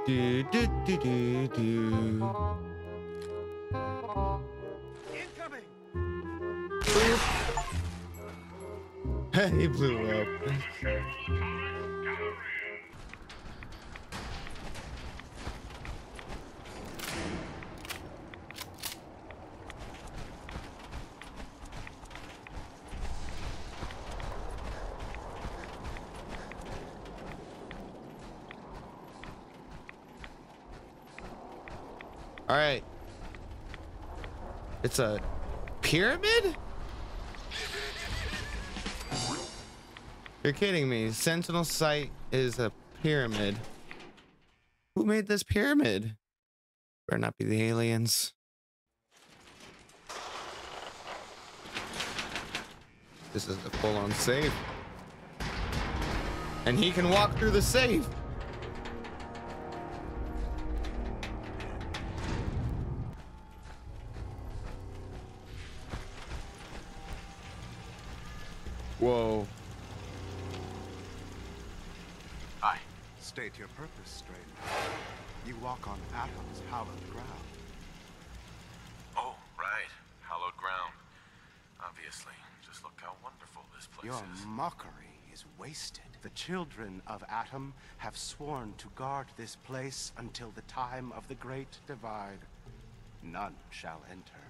Do, do, do, do, do. Incoming! He blew up. All right. It's a pyramid? You're kidding me. Sentinel site is a pyramid. Who made this pyramid? Better not be the aliens. This is a full-on safe. And he can walk through the safe. Whoa. Aye. State your purpose, stranger. You walk on Atom's hallowed ground. Oh, right. Hallowed ground. Obviously. Just look how wonderful this place Your is. mockery is wasted. The children of Atom have sworn to guard this place until the time of the Great Divide. None shall enter.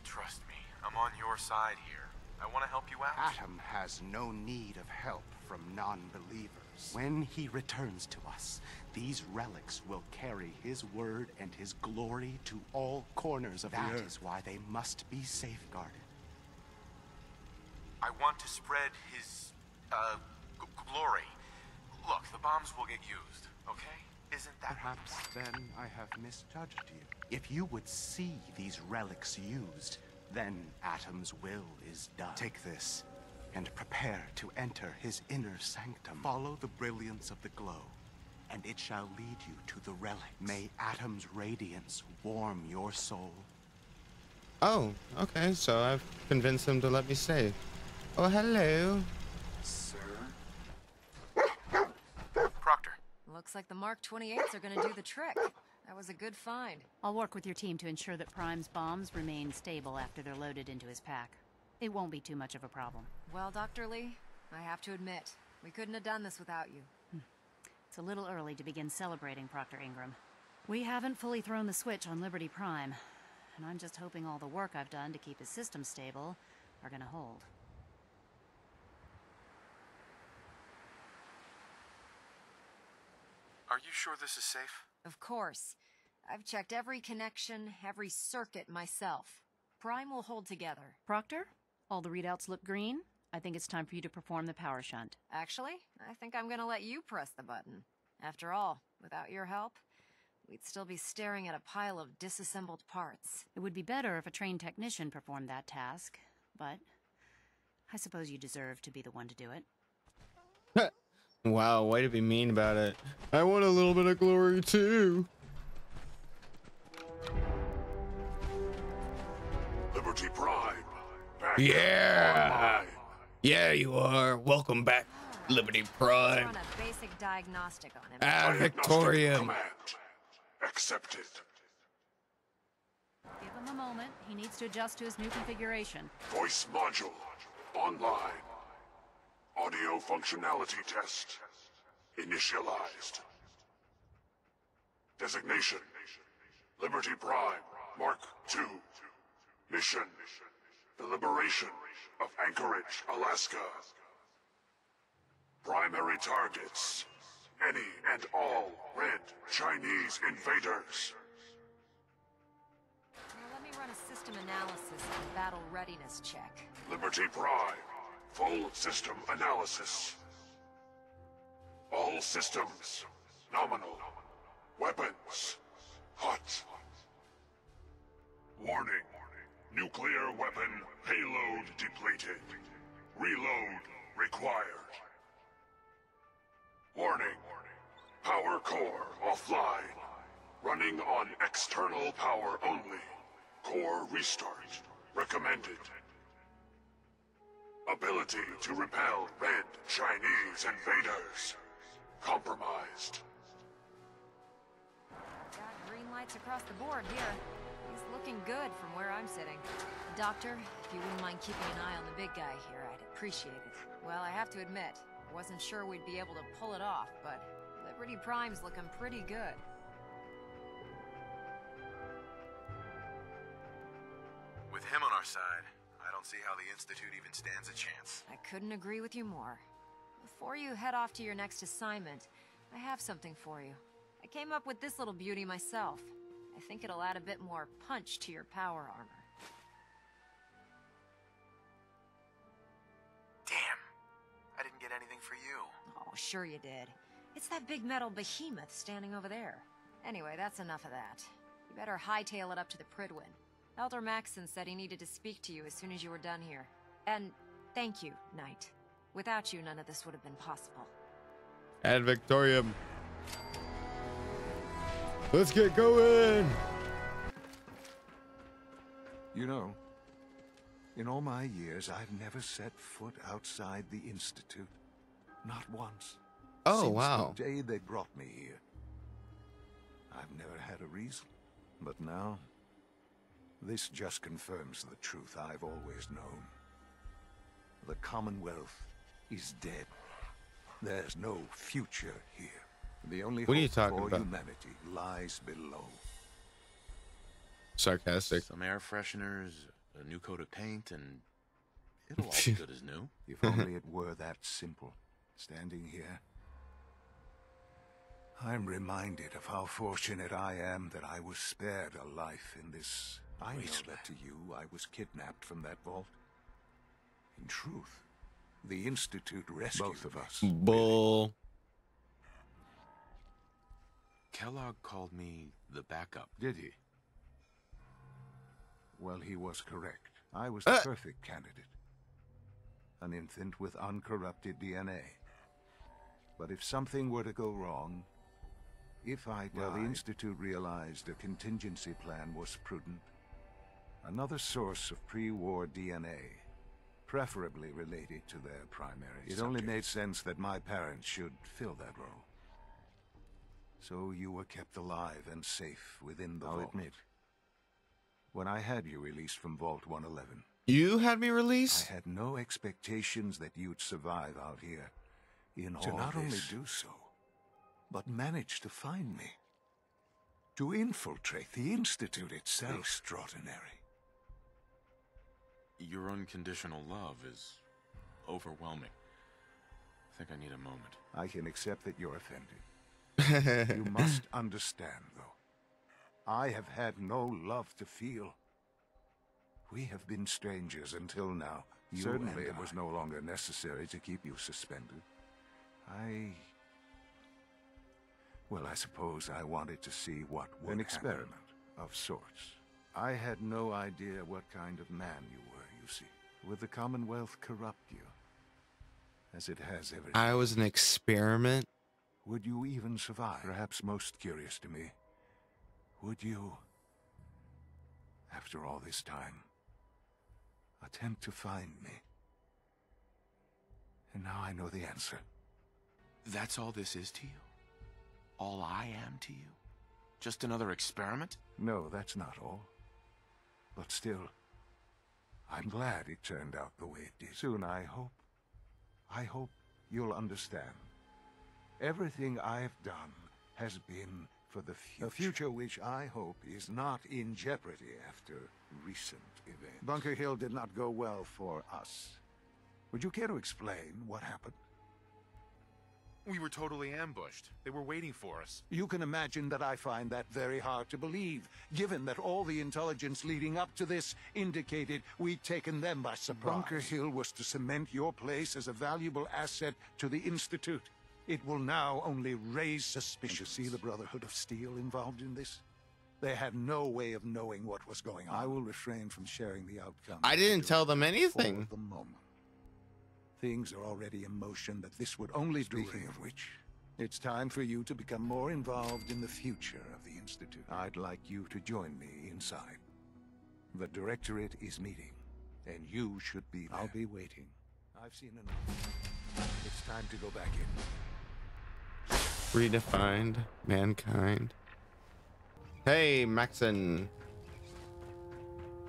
Trust me. I'm on your side here. I want to help you out. Atom has no need of help from non-believers. When he returns to us, these relics will carry his word and his glory to all corners of the earth. That is why they must be safeguarded. I want to spread his, glory. Look, the bombs will get used, okay? Isn't that... Perhaps then I have misjudged you. If you would see these relics used, then Atom's will is done. Take this, and prepare to enter his inner sanctum. Follow the brilliance of the glow, and it shall lead you to the relic. May Atom's radiance warm your soul. Oh, okay. So I've convinced him to let me stay. Oh, hello. Sir? Proctor. Looks like the Mark 28s are gonna do the trick. That was a good find. I'll work with your team to ensure that Prime's bombs remain stable after they're loaded into his pack. It won't be too much of a problem. Well, Dr. Lee, I have to admit, we couldn't have done this without you. It's a little early to begin celebrating, Proctor Ingram. We haven't fully thrown the switch on Liberty Prime, and I'm just hoping all the work I've done to keep his system stable are gonna hold. Are you sure this is safe? Of course. I've checked every connection, every circuit myself. Prime will hold together. Proctor, all the readouts look green. I think it's time for you to perform the power shunt. Actually, I think I'm gonna let you press the button. After all, without your help, we'd still be staring at a pile of disassembled parts. It would be better if a trained technician performed that task, but I suppose you deserve to be the one to do it. Wow, way to be mean about it. I want a little bit of glory too. Liberty Prime. Back Yeah. online. Yeah, you are. Welcome back, Liberty Prime. Run a basic diagnostic on him. Ah, Diagnostic Victoria. Command. Accepted. Give him a moment. He needs to adjust to his new configuration. Voice module. Online. Audio functionality test. Initialized. Designation. Liberty Prime. Mark II. Mission. The liberation of Anchorage, Alaska. Primary targets. Any and all red Chinese invaders. Now let me run a system analysis and battle readiness check. Liberty Prime. Full system analysis. All systems nominal. Weapons hot. Warning. Nuclear weapon payload depleted. Reload required. Warning. Power core offline. Running on external power only. Core restart recommended. Ability to repel red Chinese invaders. compromised. Got green lights across the board here. He's looking good from where I'm sitting. Doctor, if you wouldn't mind keeping an eye on the big guy here, I'd appreciate it. Well, I have to admit, I wasn't sure we'd be able to pull it off, but Liberty Prime's looking pretty good. With him on our side, I don't see how the Institute even stands a chance. I couldn't agree with you more. Before you head off to your next assignment, I have something for you. I came up with this little beauty myself. I think it'll add a bit more punch to your power armor. Damn. I didn't get anything for you. Oh, sure you did. It's that big metal behemoth standing over there. Anyway, that's enough of that. You better hightail it up to the Pridwin. Elder Maxson said he needed to speak to you as soon as you were done here. And thank you, Knight. Without you, none of this would have been possible. Ad Victorium. Let's get going. You know, in all my years, I've never set foot outside the Institute. Not once. Oh, Since wow. the day they brought me here. I've never had a reason. But now, this just confirms the truth I've always known. The Commonwealth is dead. There's no future here. The only What are you hope talking for about? humanity lies below. Sarcastic. Some air fresheners, a new coat of paint, and it'll all be good as new. If only it were that simple. Standing here, I'm reminded of how fortunate I am that I was spared a life in this. I know that to you, I was kidnapped from that vault. In truth, the Institute rescued both of us. Bull. Kellogg called me the backup. Did he? Well, he was correct. I was the perfect candidate. An infant with uncorrupted DNA. But if something were to go wrong, if I died, well, the Institute realized a contingency plan was prudent. Another source of pre-war DNA, preferably related to their primary subject. It only made sense that my parents should fill that role. So you were kept alive and safe within the vault. I'll admit, when I had you released from Vault 111, You had me released? I had no expectations that you'd survive out here in all this. To not only do so, but manage to find me. To infiltrate the Institute itself. Extraordinary. Your unconditional love is overwhelming. I think I need a moment. I can accept that you're offended. You must understand, though. I have had no love to feel. We have been strangers until now. Certainly it was no longer necessary to keep you suspended. Well, I suppose I wanted to see what would happen. An experiment of sorts. I had no idea what kind of man you were, you see. Would the Commonwealth corrupt you? As it has ever done? I was an experiment. Would you even survive? Perhaps most curious to me, would you, after all this time, attempt to find me? And now I know the answer. That's all this is to you? All I am to you? Just another experiment? No, that's not all. But still, I'm glad it turned out the way it did. Soon, I hope you'll understand. Everything I've done has been for the future. A future which I hope is not in jeopardy after recent events. Bunker Hill did not go well for us. Would you care to explain what happened? We were totally ambushed. They were waiting for us. You can imagine that I find that very hard to believe, given that all the intelligence leading up to this indicated we'd taken them by surprise. Bunker Hill was to cement your place as a valuable asset to the Institute. It will now only raise suspicion. And to see the Brotherhood of Steel involved in this? They had no way of knowing what was going on. I will refrain from sharing the outcome. I didn't tell them anything. For the moment. Things are already in motion that this would only Speaking of which, it's time for you to become more involved in the future of the Institute. I'd like you to join me inside. The Directorate is meeting, and you should be there. I'll be waiting. I've seen enough. It's time to go back in. Redefined mankind. Hey, Maxon.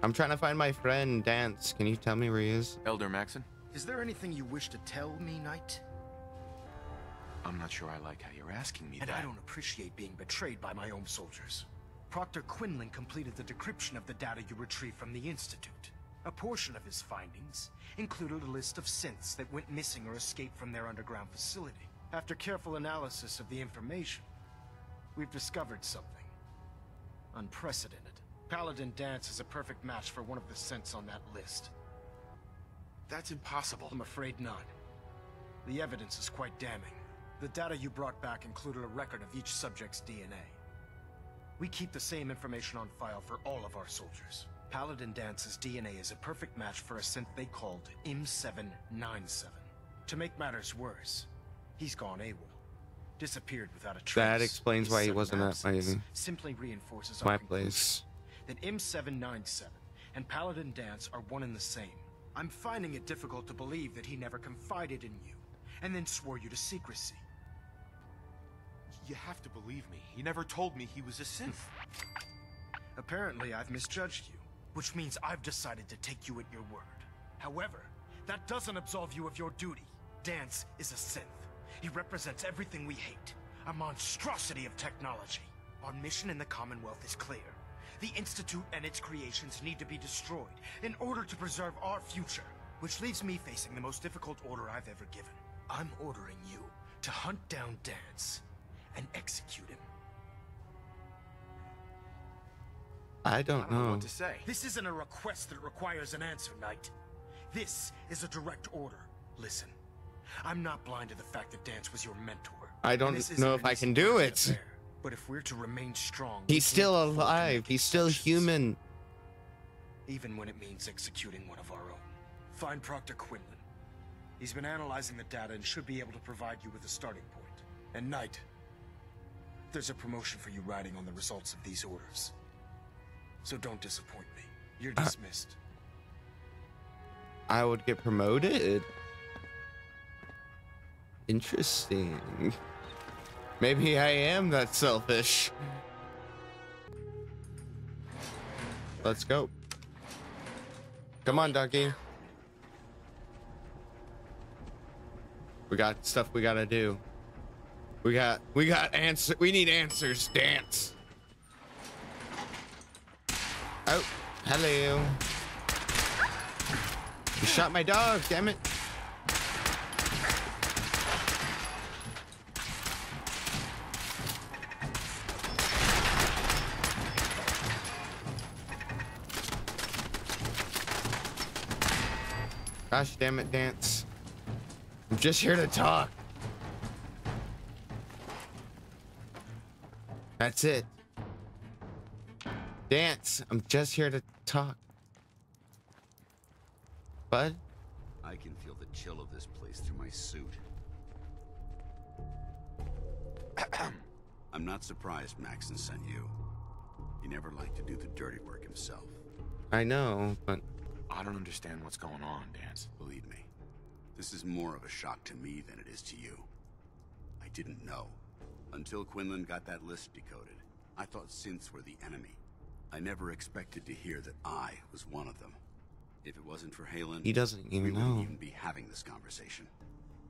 I'm trying to find my friend, Dance. Can you tell me where he is? Elder Maxon? Is there anything you wish to tell me, Knight? I'm not sure I like how you're asking me And that. I don't appreciate being betrayed by my own soldiers. Proctor Quinlan completed the decryption of the data you retrieved from the Institute. A portion of his findings included a list of synths that went missing or escaped from their underground facility. After careful analysis of the information, we've discovered something unprecedented. Paladin Dance is a perfect match for one of the synths on that list. That's impossible. I'm afraid not. The evidence is quite damning. The data you brought back included a record of each subject's DNA. We keep the same information on file for all of our soldiers. Paladin Dance's DNA is a perfect match for a synth they called M797. To make matters worse, he's gone AWOL. Disappeared without a trace. That explains why he His wasn't sudden at absence simply reinforces my our conclusion place. that M797 and Paladin Dance are one and the same. I'm finding it difficult to believe that he never confided in you, and then swore you to secrecy. You have to believe me. He never told me he was a synth. Apparently, I've misjudged you, which means I've decided to take you at your word. However, that doesn't absolve you of your duty. Dance is a synth. He represents everything we hate, a monstrosity of technology. Our mission in the Commonwealth is clear. The Institute and its creations need to be destroyed in order to preserve our future, which leaves me facing the most difficult order I've ever given. I'm ordering you to hunt down Dance and execute him. I don't know. What to say. This isn't a request that requires an answer, Knight. This is a direct order. Listen, I'm not blind to the fact that Dance was your mentor. I don't And this know isn't if an I can easy do personal it. affair. But if we're to remain strong, He's we still can't afford to alive. make He's still concessions, human. even when it means executing one of our own. Find Proctor Quinlan. He's been analyzing the data and should be able to provide you with a starting point. And Knight, there's a promotion for you riding on the results of these orders. So don't disappoint me. You're dismissed. I would get promoted. Interesting. Maybe I am that selfish. Let's go. Come on, Ducky. We got stuff we gotta do. We got answer. We need answers. Dance. Oh, hello. You shot my dog, damn it. Gosh damn it, Dance. I'm just here to talk. That's it. Dance, I'm just here to talk. Bud? I can feel the chill of this place through my suit. I'm not surprised Maxon sent you. He never liked to do the dirty work himself. I know, but I don't understand what's going on, Dance. Believe me, this is more of a shock to me than it is to you. I didn't know. Until Quinlan got that list decoded, I thought synths were the enemy. I never expected to hear that I was one of them. If it wasn't for Halen, he doesn't we even wouldn't know. even be having this conversation.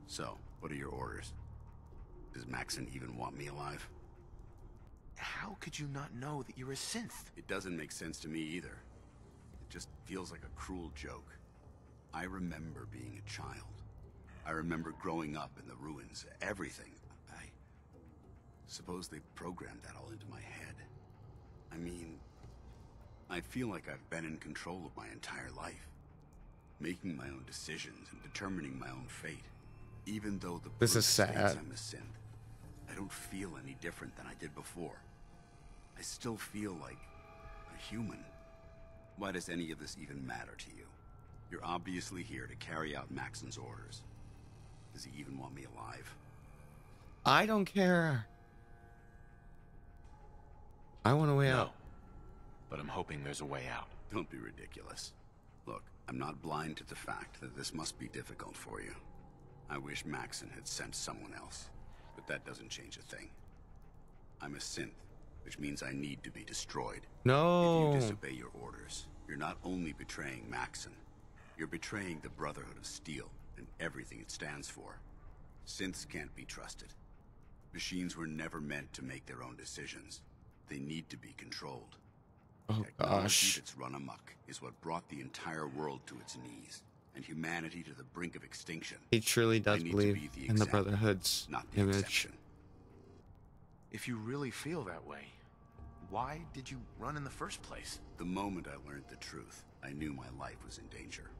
So, what are your orders? Does Maxon even want me alive? How could you not know that you're a synth? It doesn't make sense to me either. It just feels like a cruel joke. I remember being a child. I remember growing up in the ruins, everything. I suppose they programmed that all into my head. I mean, I feel like I've been in control of my entire life. Making my own decisions and determining my own fate. Even though the This proof is states sad. I'm a synth, I don't feel any different than I did before. I still feel like a human. Why does any of this even matter to you? You're obviously here to carry out Maxon's orders. Does he even want me alive? I don't care. I want a way No. out. But I'm hoping there's a way out. Don't be ridiculous. Look, I'm not blind to the fact that this must be difficult for you. I wish Maxon had sent someone else. But But that doesn't change a thing. I'm a synth, which means I need to be destroyed. No. If you disobey your orders, you're not only betraying Maxon, you're betraying the Brotherhood of Steel and everything it stands for. Synths can't be trusted. Machines were never meant to make their own decisions. They need to be controlled. Oh, Technology gosh. that's run amok is what brought the entire world to its knees, and humanity to the brink of extinction. He truly does I need to believe be the in the example, Brotherhood's not the image. exception. If you really feel that way, why did you run in the first place? The moment I learned the truth, I knew my life was in danger.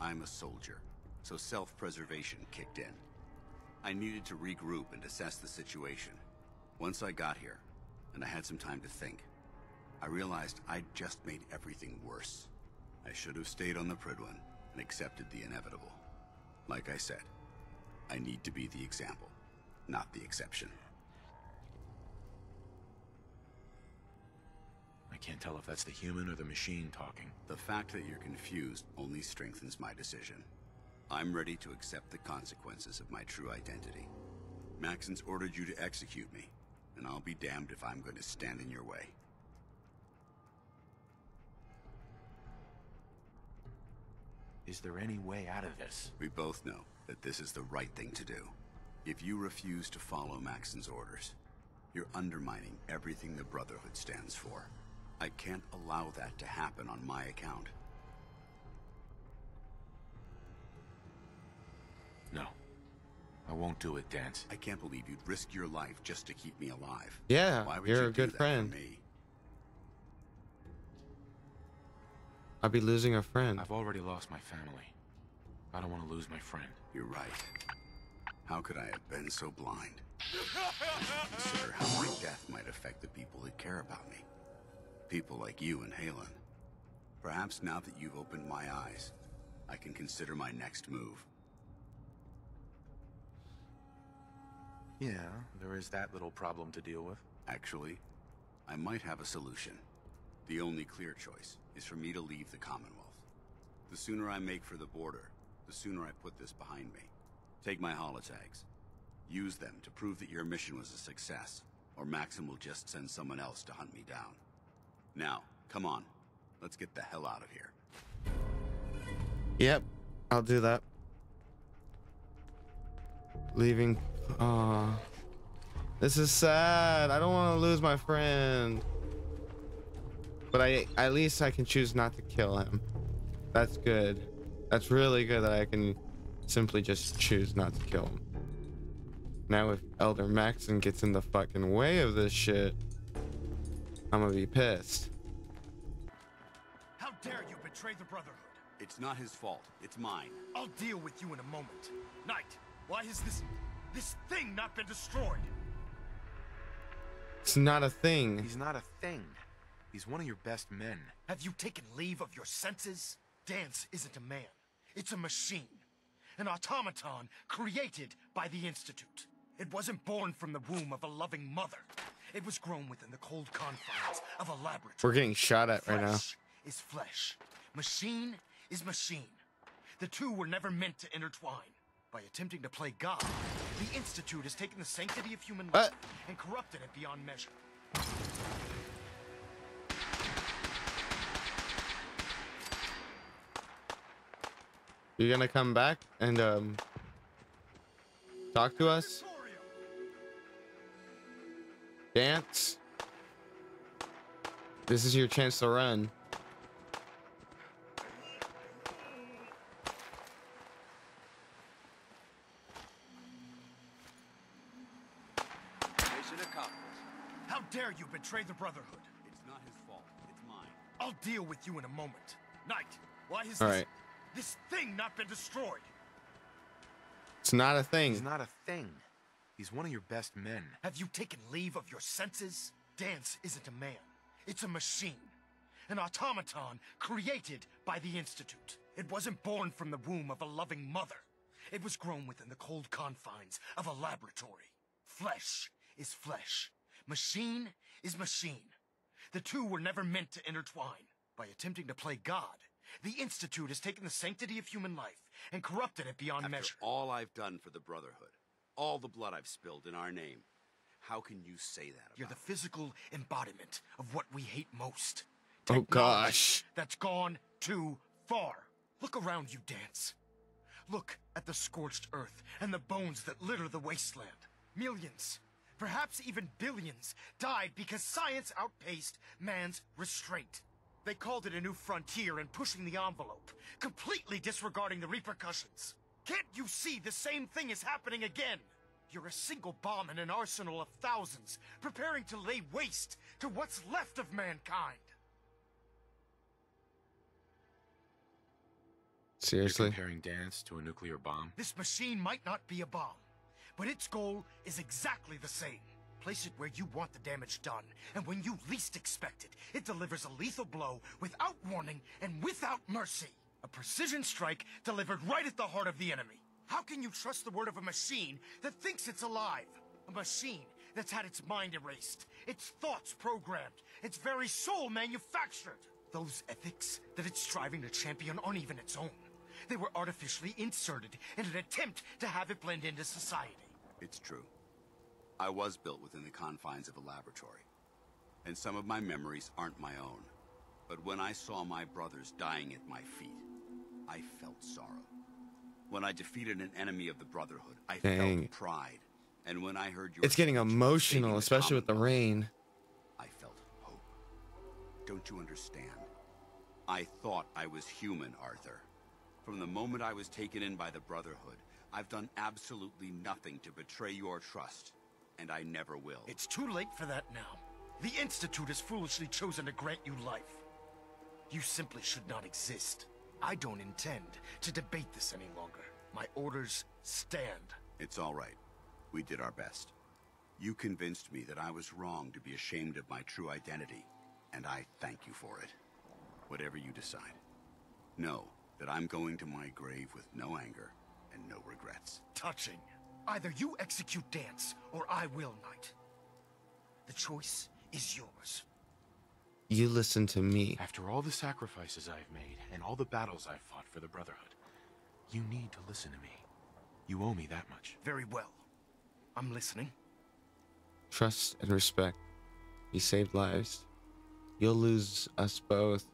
I'm a soldier, so self-preservation kicked in. I needed to regroup and assess the situation. Once I got here, and I had some time to think, I realized I'd just made everything worse. I should have stayed on the Prydwen and accepted the inevitable. Like I said, I need to be the example, not the exception. I can't tell if that's the human or the machine talking. The fact that you're confused only strengthens my decision. I'm ready to accept the consequences of my true identity. Maxon's ordered you to execute me, and I'll be damned if I'm going to stand in your way. Is there any way out of this? We both know that this is the right thing to do. If you refuse to follow Maxon's orders, you're undermining everything the Brotherhood stands for. I can't allow that to happen on my account. No. I won't do it, Dance. I can't believe you'd risk your life just to keep me alive. Yeah, Why would you're you a do good that friend. for me? I'd be losing a friend. I've already lost my family. I don't want to lose my friend. You're right. How could I have been so blind? Consider how my death might affect the people that care about me. People like you and Halen. Perhaps now that you've opened my eyes, I can consider my next move. Yeah, there is that little problem to deal with. Actually, I might have a solution. The only clear choice is for me to leave the Commonwealth. The sooner I make for the border, the sooner I put this behind me. Take my holotags. Use them to prove that your mission was a success, or Maxim will just send someone else to hunt me down. Now, come on. Let's get the hell out of here. Yep, I'll do that. Leaving. Oh, this is sad. I don't want to lose my friend. But at least I can choose not to kill him. That's good. That's really good that I can simply just choose not to kill him. Now if Elder Maxon gets in the fucking way of this shit, I'm gonna be pissed. How dare you betray the Brotherhood? It's not his fault. It's mine. I'll deal with you in a moment. Knight, why has this thing not been destroyed? It's not a thing. He's not a thing. He's one of your best men. Have you taken leave of your senses? Dance isn't a man. It's a machine. An automaton created by the Institute. It wasn't born from the womb of a loving mother. It was grown within the cold confines of a laboratory. We're getting shot at right now. Flesh is flesh. Machine is machine. The two were never meant to intertwine. By attempting to play God, the Institute has taken the sanctity of human life and corrupted it beyond measure. You gonna come back and talk to us? Dance? This is your chance to run. Mission accomplished. How dare you betray the Brotherhood? It's not his fault. It's mine. I'll deal with you in a moment. Knight, why has All right. this thing not been destroyed? It's not a thing. He's not a thing. He's one of your best men. Have you taken leave of your senses? Dance isn't a man. It's a machine. An automaton created by the Institute. It wasn't born from the womb of a loving mother. It was grown within the cold confines of a laboratory. Flesh is flesh. Machine is machine. The two were never meant to intertwine. By attempting to play God, the Institute has taken the sanctity of human life and corrupted it beyond After measure. all I've done for the Brotherhood, all the blood I've spilled in our name. How can you say that about You're the me? physical embodiment of what we hate most. Oh Technology gosh. that's gone too far. Look around you, Dance. Look at the scorched earth and the bones that litter the wasteland. Millions, perhaps even billions, died because science outpaced man's restraint. They called it a new frontier and pushing the envelope, completely disregarding the repercussions. Can't you see the same thing is happening again? You're a single bomb in an arsenal of thousands, preparing to lay waste to what's left of mankind. Seriously? You're comparing Dance to a nuclear bomb? This machine might not be a bomb, but its goal is exactly the same. Place it where you want the damage done, and when you least expect it, it delivers a lethal blow without warning and without mercy. A precision strike delivered right at the heart of the enemy. How can you trust the word of a machine that thinks it's alive? A machine that's had its mind erased, its thoughts programmed, its very soul manufactured. Those ethics that it's striving to champion aren't even its own. They were artificially inserted in an attempt to have it blend into society. It's true. I was built within the confines of a laboratory, and some of my memories aren't my own. But when I saw my brothers dying at my feet, I felt sorrow. When I defeated an enemy of the Brotherhood, I felt pride. And when I heard your It's getting emotional, especially with the rain. I felt hope. Don't you understand? I thought I was human, Arthur. From the moment I was taken in by the Brotherhood, I've done absolutely nothing to betray your trust, and I never will. It's too late for that now. The Institute has foolishly chosen to grant you life. You simply should not exist. I don't intend to debate this any longer. My orders stand. It's all right. We did our best. You convinced me that I was wrong to be ashamed of my true identity, and I thank you for it. Whatever you decide. Know that I'm going to my grave with no anger and no regrets. Touching. Either you execute Dance, or I will, Knight. The choice is yours. You listen to me. After all the sacrifices I've made and all the battles I've fought for the Brotherhood, you need to listen to me. You owe me that much. Very well. I'm listening. Trust and respect. You saved lives. You'll lose us both.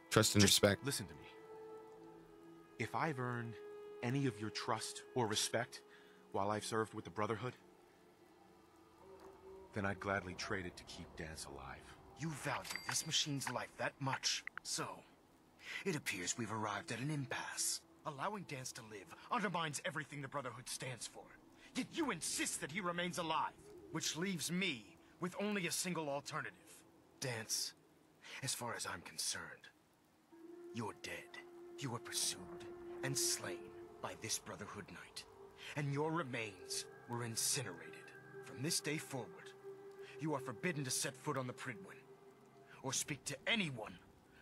Trust and Just respect. listen to me. If I've earned any of your trust or respect while I've served with the Brotherhood, then I'd gladly trade it to keep Dance alive. You value this machine's life that much. So, it appears we've arrived at an impasse. Allowing Dance to live undermines everything the Brotherhood stands for. Yet you insist that he remains alive, which leaves me with only a single alternative. Dance, as far as I'm concerned, you're dead. You were pursued and slain by this Brotherhood Knight, and your remains were incinerated. From this day forward, you are forbidden to set foot on the Pridwin, or speak to anyone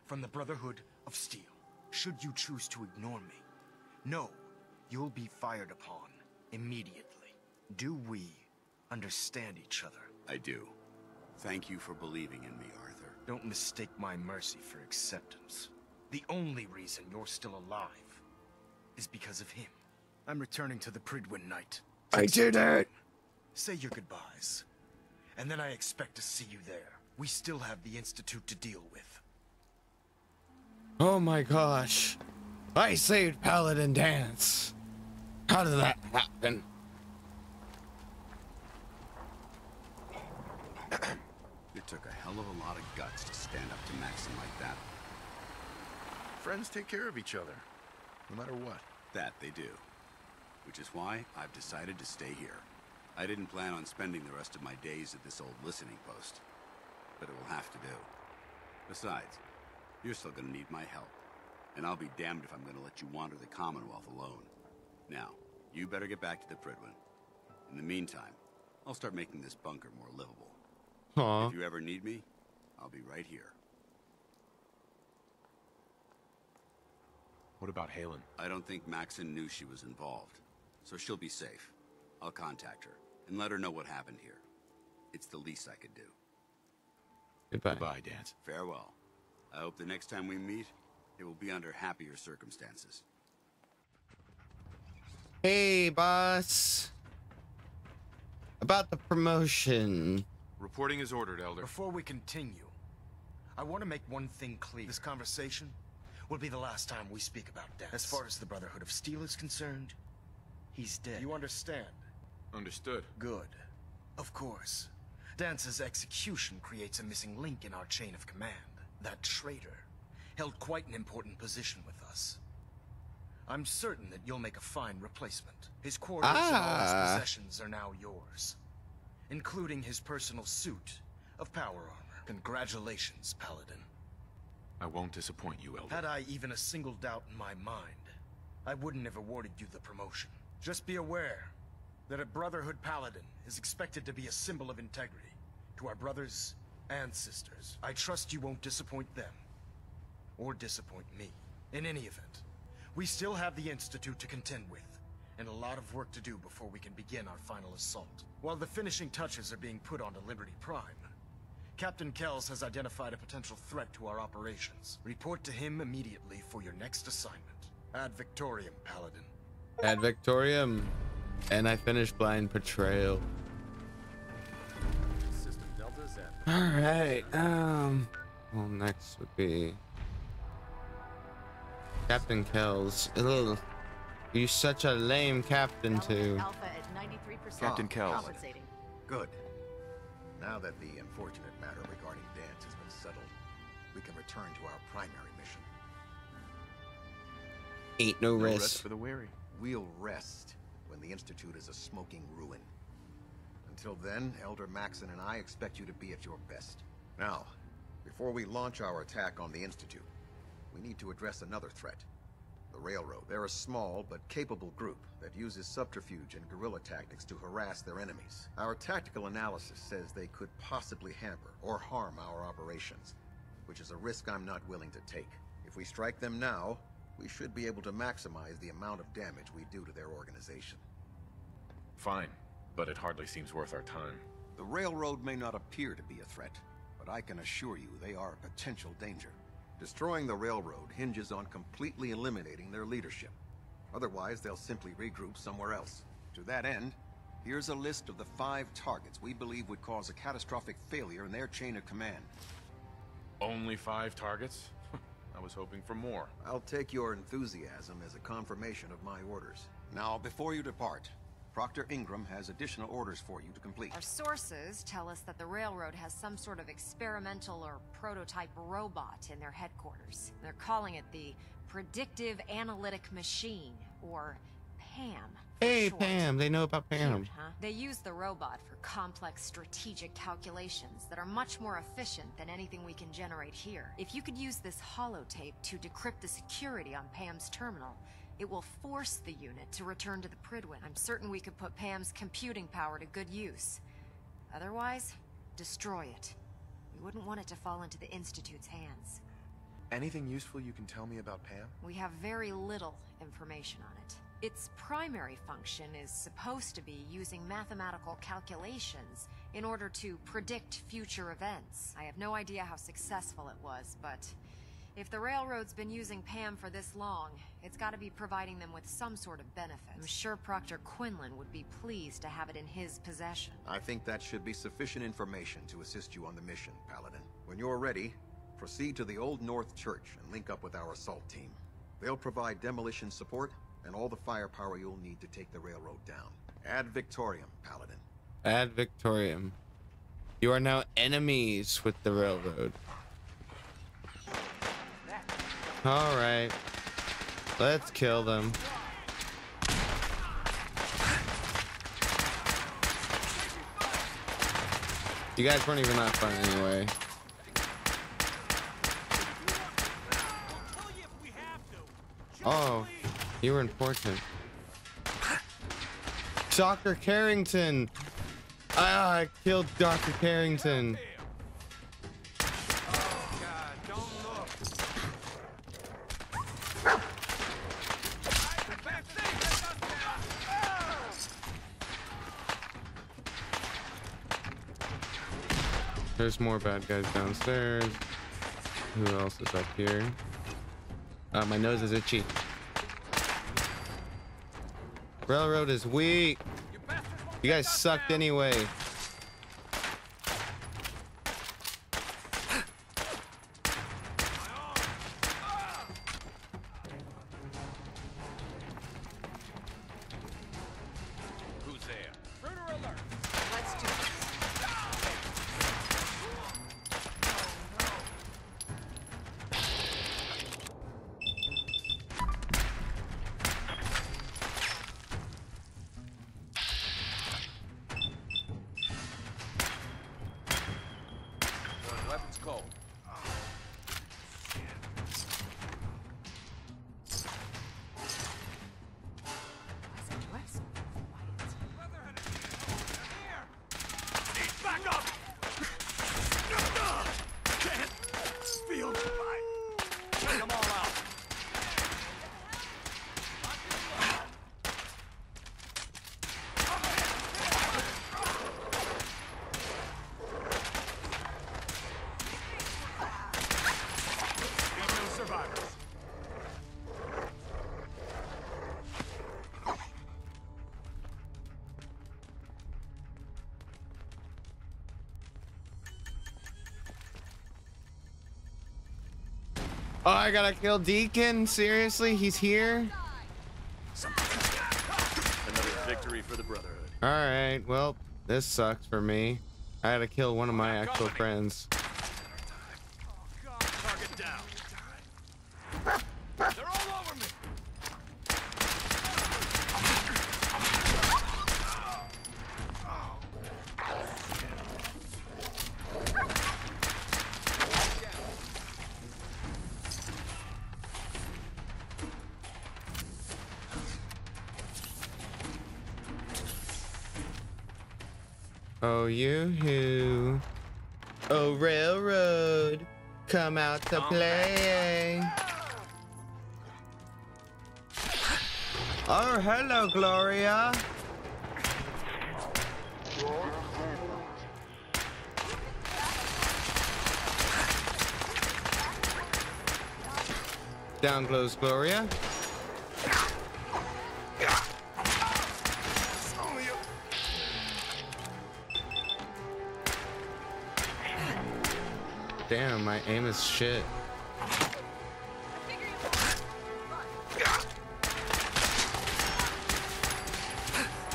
from the Brotherhood of Steel. Should you choose to ignore me, know you'll be fired upon immediately. Do we understand each other? I do. Thank you for believing in me, Arthur. Don't mistake my mercy for acceptance. The only reason you're still alive is because of him. I'm returning to the Pridwin Knight. I did it! Say your goodbyes, and then I expect to see you there. We still have the Institute to deal with. Oh my gosh. I saved Paladin Dance. How did that happen? It took a hell of a lot of guts to stand up to Maxim like that. Friends take care of each other, no matter what. That they do. Which is why I've decided to stay here. I didn't plan on spending the rest of my days at this old listening post, but it will have to do. Besides, you're still gonna need my help, and I'll be damned if I'm gonna let you wander the Commonwealth alone. Now, you better get back to the Pridwin. In the meantime, I'll start making this bunker more livable. Aww. If you ever need me, I'll be right here. What about Halen? I don't think Maxon knew she was involved, so she'll be safe. I'll contact her and let her know what happened here. It's the least I could do. Goodbye. Goodbye, Dance. Farewell. I hope the next time we meet, It will be under happier circumstances. Hey, boss. About the promotion. Reporting is ordered, Elder. Before we continue, I want to make one thing clear. This conversation will be the last time we speak about Dance. As far as the Brotherhood of Steel is concerned, he's dead. You understand? Understood. Good. Of course. Dance's execution creates a missing link in our chain of command. That traitor held quite an important position with us. I'm certain that you'll make a fine replacement. His quarters and all his possessions are now yours, including his personal suit of power armor. Congratulations, Paladin. I won't disappoint you, Elder. Had I even a single doubt in my mind, I wouldn't have awarded you the promotion. Just be aware that a Brotherhood Paladin is expected to be a symbol of integrity to our brothers and sisters. I trust you won't disappoint them, or disappoint me. In any event, we still have the Institute to contend with, and a lot of work to do before we can begin our final assault. While the finishing touches are being put onto Liberty Prime, Captain Kells has identified a potential threat to our operations. Report to him immediately for your next assignment. Ad Victoriam, Paladin. Ad Victoriam. And I finished Blind Betrayal. System Delta Z. Alright, well, next would be Captain Kells. Ugh. You're such a lame captain, too. Alpha at 93%. Captain Kells. Compensating. Good. Now that the unfortunate matter regarding Dance has been settled, we can return to our primary mission. Ain't no No rest. rest for the weary. We'll rest when the Institute is a smoking ruin. Until then, Elder Maxon and I expect you to be at your best. Now, before we launch our attack on the Institute, we need to address another threat. The Railroad. They're a small but capable group that uses subterfuge and guerrilla tactics to harass their enemies. Our tactical analysis says they could possibly hamper or harm our operations, which is a risk I'm not willing to take. If we strike them now, we should be able to maximize the amount of damage we do to their organization. Fine, but it hardly seems worth our time. The Railroad may not appear to be a threat, but I can assure you they are a potential danger. Destroying the Railroad hinges on completely eliminating their leadership. Otherwise, they'll simply regroup somewhere else. To that end, here's a list of the 5 targets we believe would cause a catastrophic failure in their chain of command. Only 5 targets? I was hoping for more. I'll take your enthusiasm as a confirmation of my orders. Now, before you depart, Proctor Ingram has additional orders for you to complete. Our sources tell us that the Railroad has some sort of experimental or prototype robot in their headquarters. They're calling it the Predictive Analytic Machine, or PAM. Hey, Pam. They know about Pam. Cute, huh? They use the robot for complex strategic calculations that are much more efficient than anything we can generate here. If you could use this holotape to decrypt the security on Pam's terminal, it will force the unit to return to the Pridwin. I'm certain we could put Pam's computing power to good use. Otherwise, destroy it. We wouldn't want it to fall into the Institute's hands. Anything useful you can tell me about Pam? We have very little information on it. Its primary function is supposed to be using mathematical calculations in order to predict future events. I have no idea how successful it was, but if the Railroad's been using Pam for this long, it's got to be providing them with some sort of benefit. I'm sure Proctor Quinlan would be pleased to have it in his possession. I think that should be sufficient information to assist you on the mission, Paladin. When you're ready, proceed to the Old North Church and link up with our assault team. They'll provide demolition support and all the firepower you'll need to take the Railroad down. Ad Victoriam, Paladin. Ad Victoriam. You are now enemies with the Railroad. Alright. Let's kill them. You guys weren't even that fun anyway. Oh, you were important. Dr. Carrington! I killed Dr. Carrington. There's more bad guys downstairs. Who else is up here? My nose is itchy. Railroad is weak. You guys sucked anyway. Who's there? Rooter alert. Let's do this. Weapons cold. Back up! Can't feel take them all out. Got no survivors. Oh, I gotta kill Deacon? Seriously? He's here? Another victory for the Brotherhood. Alright, well, this sucks for me. I had to kill one of my actual friends. Target down. They're all over me. Oh, you-hoo. Oh, Railroad. Come out to play. Oh, hello, Gloria. Down goes Gloria. Damn, my aim is shit.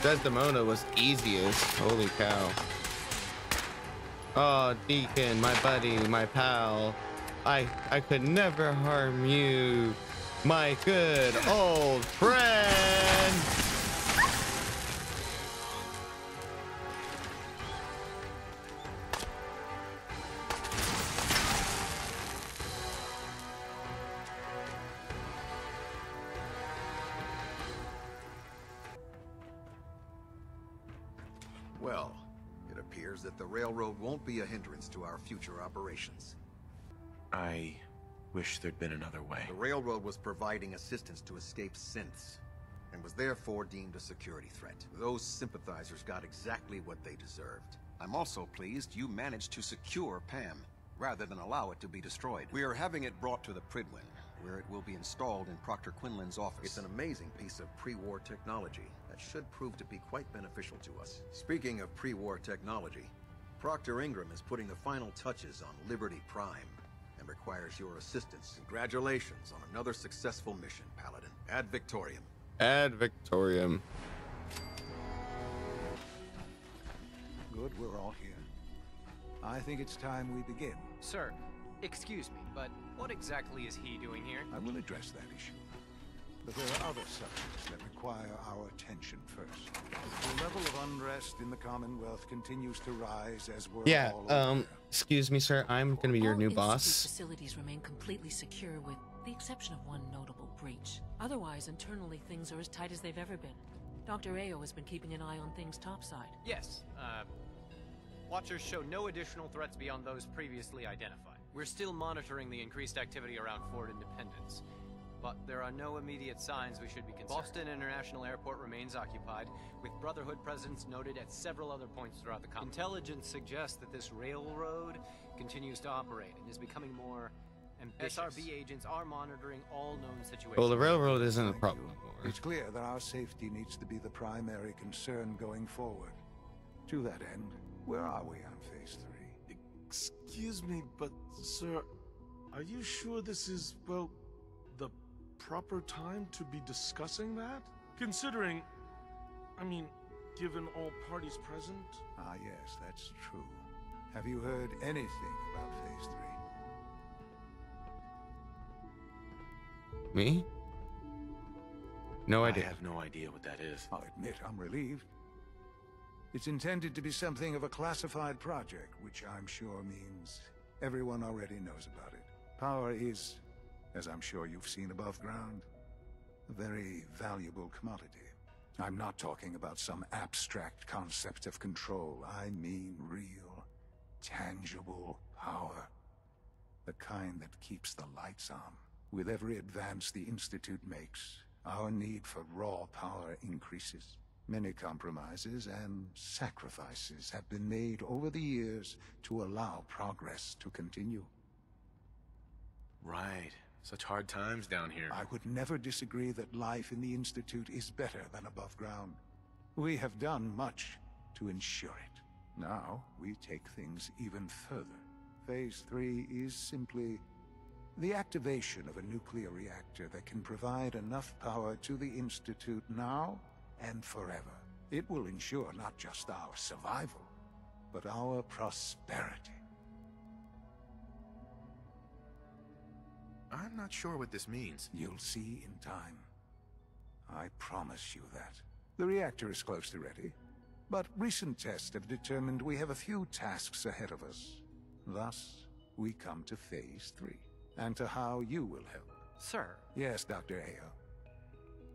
Desdemona was easiest. Holy cow. Oh, Deacon, my buddy, my pal. I could never harm you. My good old friend. Well, it appears that the railroad won't be a hindrance to our future operations. I wish there'd been another way. The railroad was providing assistance to escaped synths, and was therefore deemed a security threat. Those sympathizers got exactly what they deserved. I'm also pleased you managed to secure Pam, rather than allow it to be destroyed. We are having it brought to the Pridwin, where it will be installed in Proctor Quinlan's office. It's an amazing piece of pre-war technology that should prove to be quite beneficial to us. Speaking of pre-war technology, Proctor Ingram is putting the final touches on Liberty Prime, and requires your assistance. Congratulations on another successful mission, Paladin. Ad Victoriam. Ad Victoriam. Good, we're all here. I think it's time we begin. Sir, excuse me, but what exactly is he doing here? I will address that issue. But there are other subjects that require our attention first. The level of unrest in the Commonwealth continues to rise as we're all aware. Excuse me, sir. I'm gonna be your new boss. Facilities remain completely secure with the exception of one notable breach. Otherwise, internally, things are as tight as they've ever been. Dr. Ao has been keeping an eye on things topside. Yes, Watchers show no additional threats beyond those previously identified. We're still monitoring the increased activity around Fort Independence, but there are no immediate signs we should be concerned. Boston International Airport remains occupied, with Brotherhood presence noted at several other points throughout the Commonwealth. Intelligence suggests that this railroad continues to operate and is becoming more ambitious. SRB agents are monitoring all known situations. Well, the railroad isn't a problem anymore. It's clear that our safety needs to be the primary concern going forward. To that end, where are we on Phase 3? Excuse me, but, sir, are you sure this is, well, the proper time to be discussing that? Considering, I mean, given all parties present? Ah, yes, that's true. Have you heard anything about Phase 3? Me? No idea. I have no idea what that is. I'll admit I'm relieved. It's intended to be something of a classified project, which I'm sure means everyone already knows about it. Power is, as I'm sure you've seen above ground, a very valuable commodity. I'm not talking about some abstract concept of control. I mean real, tangible power. The kind that keeps the lights on. With every advance the Institute makes, our need for raw power increases. Many compromises and sacrifices have been made over the years to allow progress to continue. Right. Such hard times down here. I would never disagree that life in the Institute is better than above ground. We have done much to ensure it. Now, we take things even further. Phase 3 is simply the activation of a nuclear reactor that can provide enough power to the Institute now and forever. It will ensure not just our survival, but our prosperity. I'm not sure what this means. You'll see in time. I promise you that. The reactor is close to ready, but recent tests have determined we have a few tasks ahead of us. Thus, we come to Phase 3, and to how you will help. Sir? Yes, Dr. Ayo.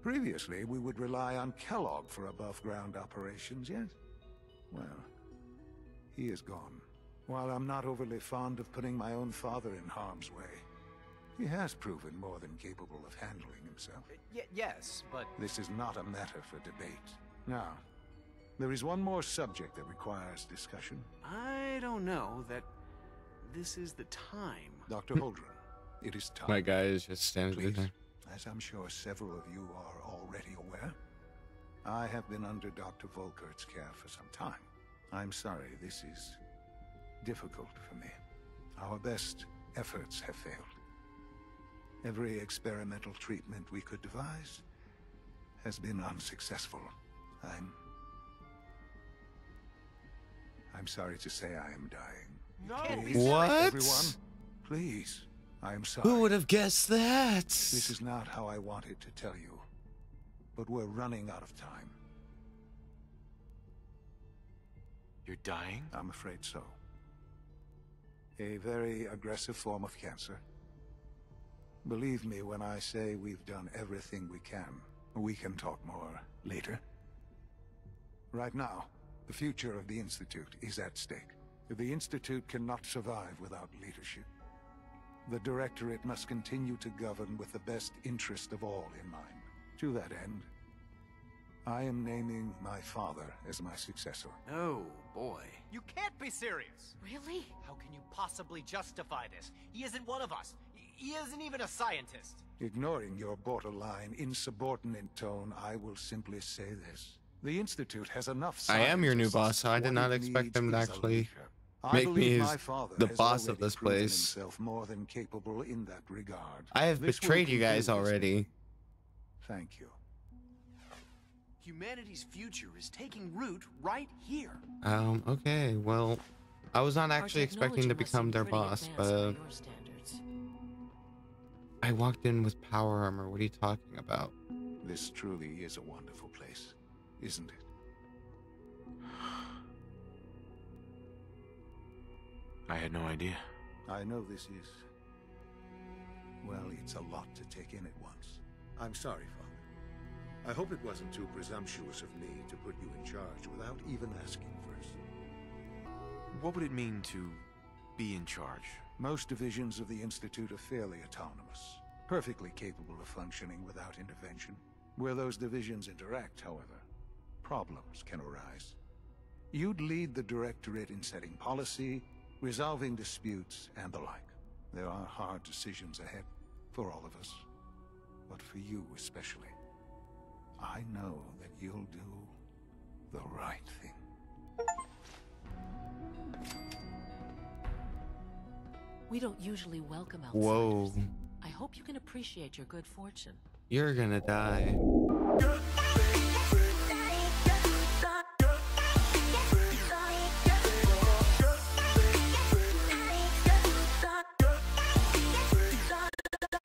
Previously, we would rely on Kellogg for above-ground operations, yes? Well, he is gone. While I'm not overly fond of putting my own father in harm's way, he has proven more than capable of handling himself. Yes, but... This is not a matter for debate. Now, there is one more subject that requires discussion. I don't know that this is the time. Dr. Holdren, it is time. My guy is just standing there. As I'm sure several of you are already aware, I have been under Dr. Volkert's care for some time. I'm sorry, this is difficult for me. Our best efforts have failed. Every experimental treatment we could devise has been unsuccessful. I'm sorry to say I am dying. No! Please, What? everyone, please. I am sorry. Who would have guessed that? This is not how I wanted to tell you, but we're running out of time. You're dying? I'm afraid so. A very aggressive form of cancer. Believe me when I say we've done everything we can. We can talk more later. Right now, the future of the Institute is at stake. The Institute cannot survive without leadership. The Directorate must continue to govern with the best interest of all in mind. To that end, I am naming my father as my successor. Oh, boy. You can't be serious! Really? How can you possibly justify this? He isn't one of us. He isn't even a scientist. Ignoring your borderline, insubordinate tone, I will simply say this. The Institute has enough I am your new scientists. boss, so I did What not it expect needs him to is a actually leader. I make me believe his, my father the has boss of already this proven place. himself more than capable in that regard. I have This will betrayed you guys conclude this already. meeting. Thank you. Humanity's future is taking root right here. Okay, well, I was not Our actually expecting technology to must become seem their pretty boss, advanced but by your standards. I walked in with power armor. What are you talking about? This truly is a wonderful place, isn't it? I had no idea. I know this is... well, it's a lot to take in at once. I'm sorry, Father. I hope it wasn't too presumptuous of me to put you in charge without even asking first. What would it mean to be in charge? Most divisions of the Institute are fairly autonomous, perfectly capable of functioning without intervention. Where those divisions interact, however, problems can arise. You'd lead the Directorate in setting policy, resolving disputes, and the like. There are hard decisions ahead for all of us, but for you especially. I know that you'll do the right thing. We don't usually welcome outsiders. Whoa. I hope you can appreciate your good fortune. You're gonna die.